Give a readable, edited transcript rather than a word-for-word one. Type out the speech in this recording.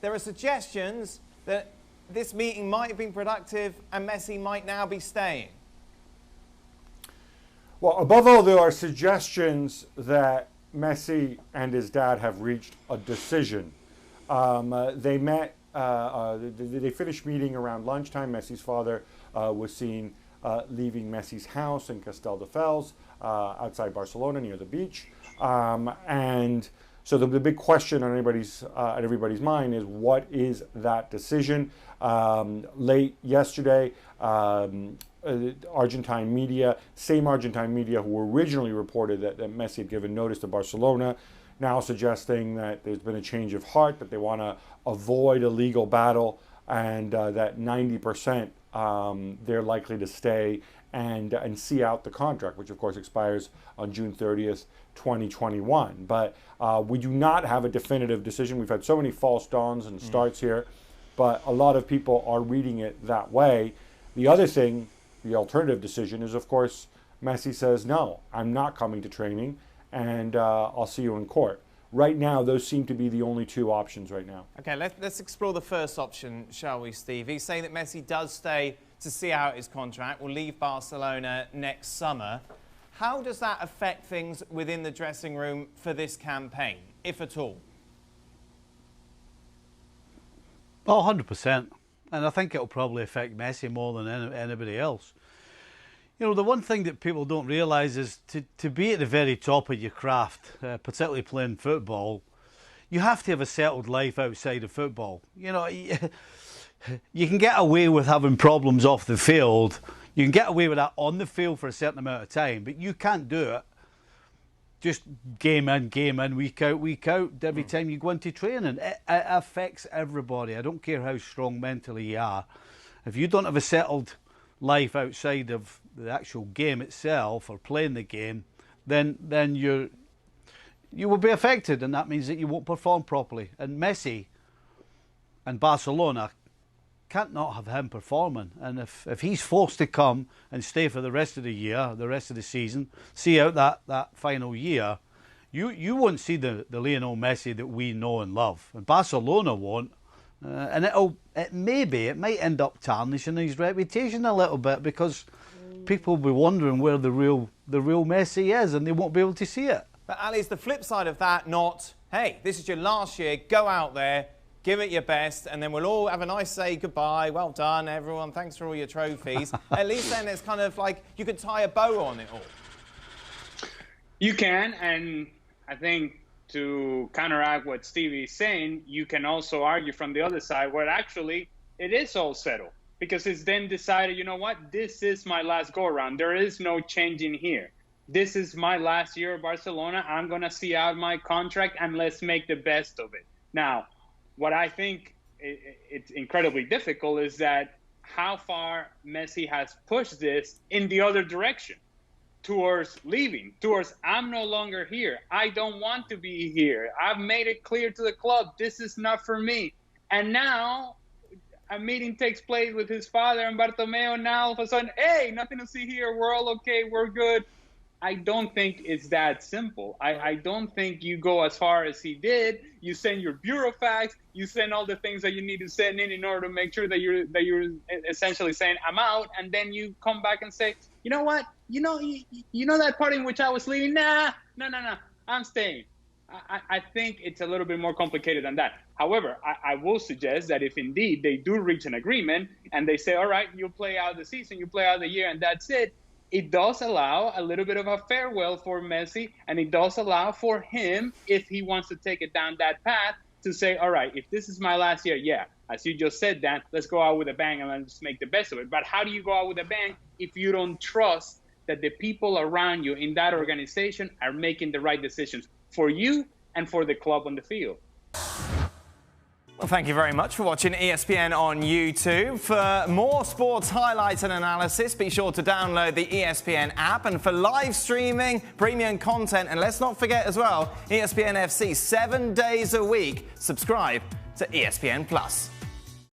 there are suggestions that this meeting might have been productive and Messi might now be staying. Well, above all, there are suggestions that Messi and his dad have reached a decision. They met, they finished meeting around lunchtime. Messi's father was seen leaving Messi's house in Castelldefels, outside Barcelona near the beach. And so the big question on everybody's mind is, what is that decision? Late yesterday, Argentine media, same Argentine media who originally reported that Messi had given notice to Barcelona, now suggesting that there's been a change of heart, that they want to avoid a legal battle, and that 90% they're likely to stay and see out the contract, which of course expires on June 30th, 2021. But we do not have a definitive decision. We've had so many false dawns and starts here, but a lot of people are reading it that way. The other thing, the alternative decision, is of course Messi says, no, I'm not coming to training, and I'll see you in court. Right now, those seem to be the only two options right now. Okay, let's explore the first option, shall we, Steve? He's saying that Messi does stay to see out his contract, will leave Barcelona next summer. How does that affect things within the dressing room for this campaign, if at all? Oh, 100%. And I think it'll probably affect Messi more than anybody else. You know, the one thing that people don't realise is to be at the very top of your craft, particularly playing football, you have to have a settled life outside of football. You know, you can get away with having problems off the field. You can get away with that on the field for a certain amount of time, but you can't do it just game in, week out, every time you go into training. It affects everybody. I don't care how strong mentally you are. If you don't have a settled life outside of the actual game itself or playing the game, then you will be affected, and that means that you won't perform properly. And Messi and Barcelona can't not have him performing. And if he's forced to come and stay for the rest of the year, the rest of the season, see out that final year, you won't see the Lionel Messi that we know and love. And Barcelona won't. And it might end up tarnishing his reputation a little bit, because people will be wondering where the real Messi is, and they won't be able to see it. But Ali, is the flip side of that not, hey, this is your last year, go out there, give it your best, and then we'll all have a nice say goodbye, well done everyone, thanks for all your trophies. At least then it's kind of like you could tie a bow on it all. You can, and I think to counteract what Stevie's saying, you can also argue from the other side where actually it is all settled, because it's then decided, you know what, this is my last go-around. There is no changing here. This is my last year at Barcelona. I'm going to see out my contract, and let's make the best of it. Now, what I think it's incredibly difficult is that how far Messi has pushed this in the other direction, towards leaving, towards I'm no longer here. I don't want to be here. I've made it clear to the club, this is not for me. And now a meeting takes place with his father and Bartomeu. Now all of a sudden, hey, nothing to see here. We're all okay. We're good. I don't think it's that simple. I don't think you go as far as he did. You send your bureaucrats, you send all the things that you need to send in order to make sure that you're essentially saying I'm out, and then you come back and say, you know what, you know that part in which I was leaving, no, I'm staying. I think it's a little bit more complicated than that. However, I will suggest that if indeed they do reach an agreement and they say, all right, you play out the season, you play out the year, and that's it, it does allow a little bit of a farewell for Messi, and it does allow for him, if he wants to take it down that path, to say, all right, if this is my last year, yeah, as you just said, Dan, let's go out with a bang and let's make the best of it. But how do you go out with a bang if you don't trust that the people around you in that organization are making the right decisions for you and for the club on the field? Well, thank you very much for watching ESPN on YouTube. For more sports highlights and analysis, be sure to download the ESPN app. And for live streaming, premium content, and let's not forget as well, ESPN FC 7 days a week. Subscribe to ESPN Plus.